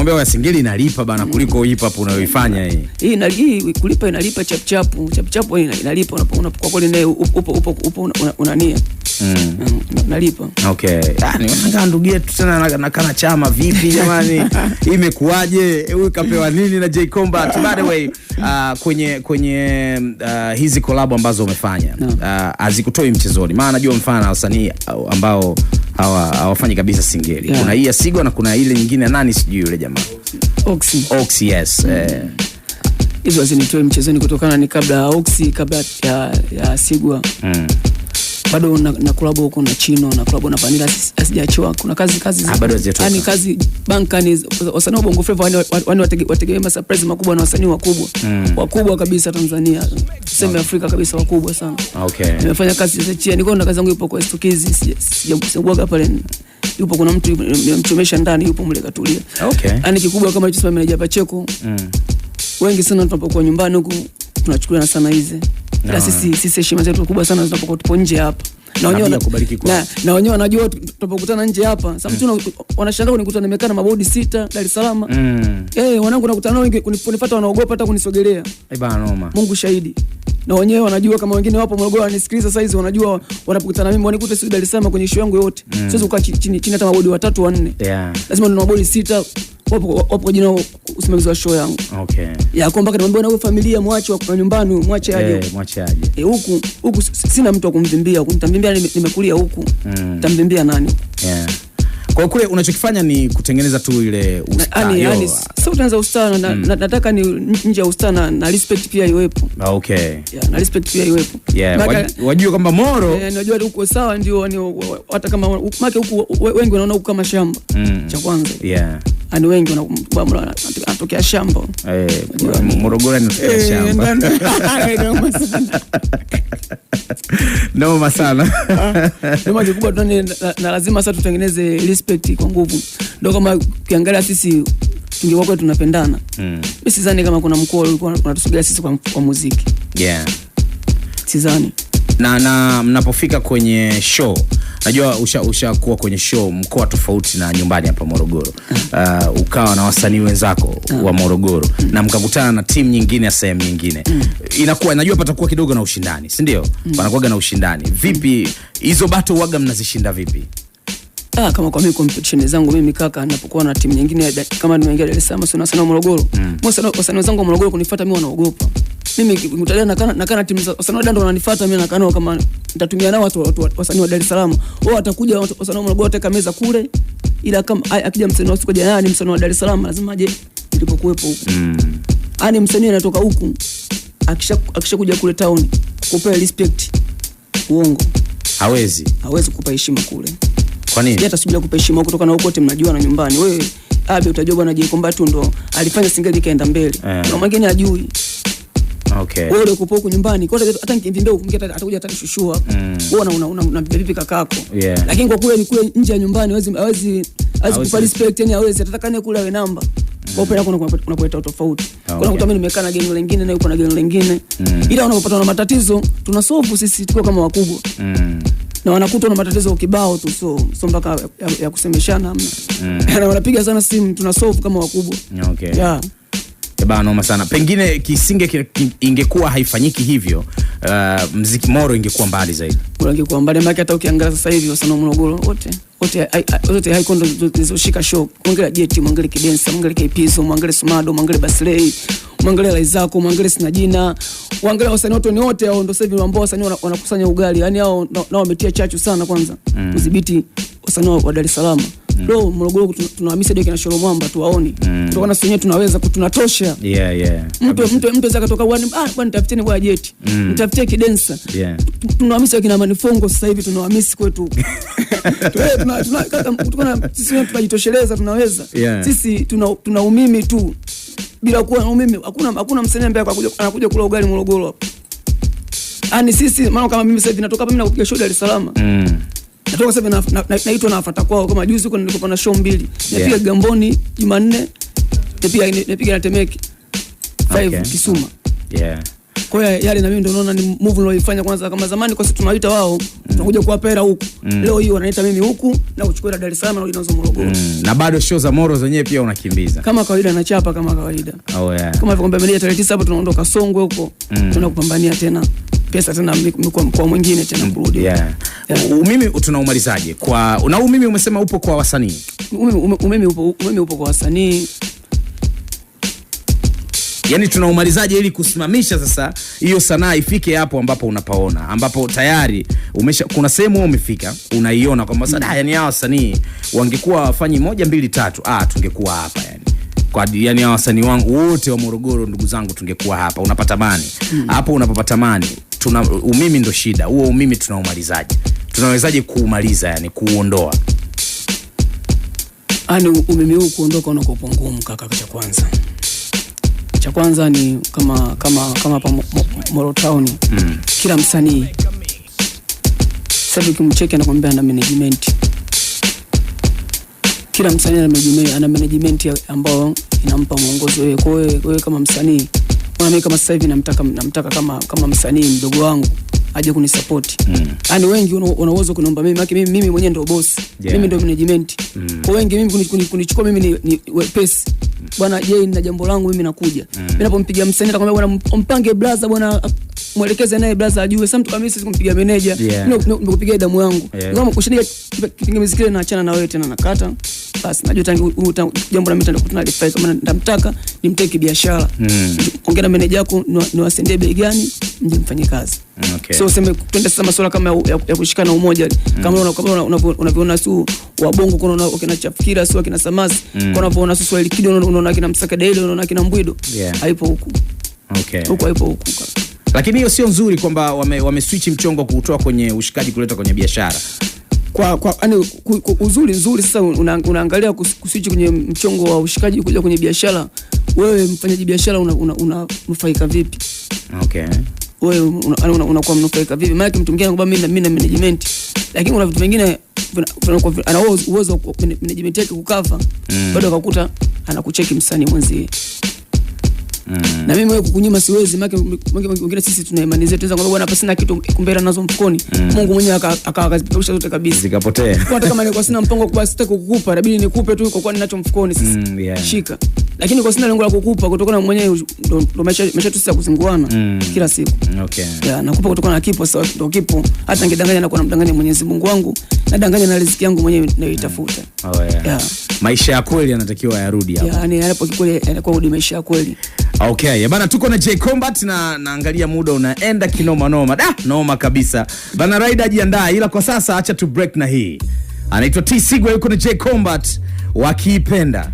Ngombe wa Singeli inalipa bana kuliko hip hop unayoifanya hii. Hii kulipa inalipa chapu inalipa unapokuwa kweli naye upo unania. Nalipa. Okay. Ni wanga ndugu yetu tena na kana chama vipi jamani? Imekuaje? Huyu kapewa nini na J Combat? By the way, kwenye hizi collab ambazo umefanya, azikutoi mchezoni. Maana najua mfano wasanii ambao hawafanyi kabisa Singeli. Kuna hii ya Sigwa na kuna ile nyingine nani sijui yule jamaa. Oxy, yes. Hizo zinitoe mchezoni kutokana ni kabla Oxy, kabla ya Sigwa. Bado na collab huko na Chino na collab na Vanilla asijachua. Kuna kazi bado hazijatoka. Yani kazi bankani wasanii wa Bongo Flava wategemea surprise makubwa na wasanii wakubwa. Wakubwa kabisa Tanzania. Sema Afrika kabisa wakubwa sana. Okay. Nimefanya kazi za Chia. Niko na kazi yangu ipo kwa Stukizi. Sijakuaga pale. Yupo kuna mtu nimemchomesha ndani yupo mle katulia. Okay. Yani kikubwa kama hicho manager Pacheko. Wengi sana tunapokuwa nyumbani huko tunachukuliana sana hizi. Na sisi heshima zetu kubwa sana tunapokuwa tupo nje hapa. Na wenyewe wanajua tunapokutana nje hapa. Sasa mtu wanashangaa kunikuta nimekaa na mabodi 6 Dar es Salaam. Wanangu nakutana nao wengi kunifuata wanaogopa hata kunisogelea. Bana noma. Mungu shahidi. Na wenyewe wanajua kama wengine wapo Morogoro wanisikiliza sasa hizi wanajua wanapokutana mimi wanikuta sisi Dar es Salaam kwenye show yangu yote. Siwezi kukaa chini hata mabodi 3 4. Lazima nina mabodi 6 wapo jina usimamizi wa show yangu. Okay. Ya kwamba nikamwambia na wewe familia mwache wa nyumbani mwache aje. Mwache aje. Huku sina mtu wa kumvimbia, kunitambia nimekulia huku. Tamvimbia nani? Kwa kule unachokifanya ni kutengeneza tu ile ustaa. Yani sio tunaanza ustaa nataka ni nje ya ustaa na respect pia iwepo. Okay. Na respect pia iwepo. Wajue kwamba Moro najua huko sawa ndio hata kama make huku wengi wanaona huko kama shamba. Cha kwanza. Ani wengi wanatokea shamba. Morogoro inatokea shamba. Noma sana. Noma kubwa na lazima sasa tutengeneze respect kwa nguvu. Ndio kama ukiangalia sisi tungekuwa kwetu tunapendana. Mimi sidhani kama kuna mkoa ulikuwa unatusugia sisi kwa muziki. Sidhani. Na mnapofika kwenye show, najua ushakuwa kwenye show mkoa tofauti na nyumbani hapa Morogoro. Ukawa na wasanii wenzako wa Morogoro na mkakutana na timu nyingine ya sehemu nyingine. Inakuwa najua patakuwa kidogo na ushindani, si ndio? Panakuwa na ushindani. Vipi hizo battle waga mnazishinda vipi? Kama kwa mimi competition zangu mimi kaka ninapokuwa na timu nyingine kama nimeingia Dar es Salaam sio sana Morogoro. Wasanii wenzangu wa Morogoro kunifuata mimi wanaogopa. Mimi mtalia nakana timu za wasanii wa Dando wananifuata mimi nakana kama nitatumia nao watu wasanii wa Dar es Salaam. Wao watakuja wasanii wa Morogoro wateka meza kule. Ila kama akija msanii wa jana ni msanii wa Dar es Salaam lazima aje nilipokuepo huko. Ani msanii anatoka huku akishakuja kule town kukupa respect. Uongo. Hawezi kukupa heshima kule. Kwa nini? Hata subira kupa heshima kutoka na huko wote mnajua na nyumbani. Wewe utajua bwana J Combat ndo alifanya Singeli kaenda mbele. Na mwingine ajui. Okay. Wewe uko huko nyumbani, kwa hata nikimbia huko mwingine atakuja atanishushua. Wewe una vipi kakako? Lakini kwa kule ni kule nje ya nyumbani hawezi kupa respect, yani hawezi atataka ni kule awe namba. Kwa upenda unapoeta tofauti. Kuna mtu mimi nimekaa na genge lingine na yuko na genge lingine. Ila unapopata na matatizo tunasolve sisi tuko kama wakubwa. Na wanakuta na matatizo kibao tu so mpaka ya kusemeshana na wanapiga sana simu tunasolve kama wakubwa. Okay. Bana noma sana. Pengine Kisinge ingekuwa haifanyiki hivyo, muziki Moro ingekuwa mbali zaidi. Ingekuwa mbali maana hata ukiangalia sasa hivi wasanii wa Morogoro wote high kondo zilizoshika show. Mwangalie Jeti, mwangalie Kidensa, mwangalie Kpizo, mwangalie Sumado, mwangalie Basley, mwangalie Laizako, mwangalie Sinajina. Mwangalie wasanii wote hao ndio sasa hivi ambao wasanii wanakusanya ugali. Yaani hao nao wametia chachu sana kwanza. Kudhibiti wasanii wa Dar es Salaam. Bro, Morogoro tunahamisa Deki na Sholo Mwamba tuwaoni. Kutokana sisi wenyewe tunaweza tunatosha. Mtu zaka toka bwana nitafuteni kwa Jeti. Nitafutie Kidensa. Tunahamisa kina Manifongo sasa hivi tunahamisi kwetu. Kutokana sisi wenyewe tunajitosheleza tunaweza. Sisi tuna umimi tu. Bila kuwa na umimi hakuna msanii ambaye anakuja kula ugali Morogoro hapo. Yaani sisi maana kama mimi sasa hivi natoka hapa mimi nakupiga show Dar es Salaam. Natoka sasa naitwa nafuata kwao kama juzi huko nilikuwa na show 2. Napiga Gamboni Jumanne. Napiga na Temeke 5 Kisuma. Kwa hiyo yale na mimi ndio naona ni move nilioifanya kwanza. Kama zamani kwa sisi tunaita wao tunakuja kuwapa hela huku, leo hii wanaita mimi huku na kuchukua Dar es Salaam na nazo Morogoro. Na bado show za Moro zenyewe pia unakimbiza kama kawaida, na chapa kama kawaida. Oh yeah. Kama kwamba meneja tarehe 9 hapo tunaondoka Songwe huko, tunakupambania tena pesa tena kwa mwingine tena kurudi. Yeah. Umimi tunaumalizaje kwa na umimi umesema upo kwa wasanii? Umimi upo kwa wasanii. Yaani tunaumalizaje ili kusimamisha sasa hiyo sanaa ifike hapo ambapo unapaona, ambapo tayari kuna sehemu umefika unaiona kwamba sasa yani hao wasanii wangekuwa wafanyi 1 2 3 tungekuwa hapa yani. Kwa yani hao wasanii wangu wote wa Morogoro ndugu zangu tungekuwa hapa. Unapata mani hapo, unapopata mani umimi ndo shida. Huo umimi tunaumalizaje? Tunawezaje kuumaliza yani kuuondoa? Ani umimi huu kuondoka unakuwa ngumu kaka. Cha kwanza ni kama hapa Moro Town. Kila msanii sasa ukimcheki anakuambia ana management. Kila msanii ana management ambao inampa mwongozo wewe. Kwa hiyo kama msanii mimi kama sasa hivi namtaka kama msanii mdogo wangu aje kunisupport. Yaani wengi una uwezo kuniomba mimi mwenyewe ndio boss. Yeah. Mimi ndio management. Kwa wengi mimi kunichukua mimi ni wepesi. Bwana je, nina jambo langu mimi nakuja. Mimi napompigia msanii atakwambia bwana mpange blaza bwana, mwelekeze naye blaza ajue. Sasa mtu kama mimi sikumpigia manager. Nimekupigia damu yangu. Kama kushindia kipingamizi kile naachana na wewe tena nakata. Basi najua jambo la mimi ndio lifai kama nitamtaka nimteke biashara. Ongea na manager yako ni wasendee bei gani nje mfanye kazi. Okay. So useme twende sasa masuala kama ya kushikana umoja kama unavyoona su wa Bongo kuna wakina Chafikira su wakina Samasi kuna unavyoona su Swahili Kido unaona kina Msaka Daily unaona kina Mbwido. Haipo huku. Okay. Huko haipo huku. Lakini hiyo sio nzuri kwamba wame switch mchongo kutoa kwenye ushikaji kuleta kwenye biashara. Kwa yani uzuri nzuri sasa unaangalia kuswitch kwenye mchongo wa ushikaji kuja kwenye biashara. Wewe mfanyaji biashara unanufaika vipi? Okay. Wewe unakuwa mnufaika vipi? Maana mtu mwingine anakuambia mimi na management, lakini kuna vitu vingine ana uwezo wa management yake kukava, bado akakuta anakucheki msanii mwenzie. Na mimi wewe kukunyima siwezi, maana wengine sisi tuna imani zetu tunaweza kwamba bwana hapa sina kitu kumbera nazo mfukoni. Mungu mwenyewe akazipeusha zote kabisa zikapotea. Hata kama nilikuwa sina mpango kwa sitaki kukupa, inabidi nikupe tu kwa ninacho mfukoni sasa. Shika. Lakini kwa sina lengo la kukupa kutokana na mwenyewe ndo maisha tu sisi kuzinguana kila siku. Okay. Nakupa kutokana na kipo sawa ndo kipo. Hata ngedanganya na kuwa namdanganya Mwenyezi Mungu wangu, nadanganya na riziki yangu mwenyewe nayoitafuta. Maisha ya kweli yanatakiwa yarudi hapo. Yaani hapo kikweli yanakuwa rudi maisha ya kweli. Okay, bana tuko na J Combat na naangalia muda unaenda kinoma noma. Noma kabisa. Bana Raida jiandaa, ila kwa sasa acha tu break na hii. Anaitwa T Sigwa yuko na J Combat wakiipenda.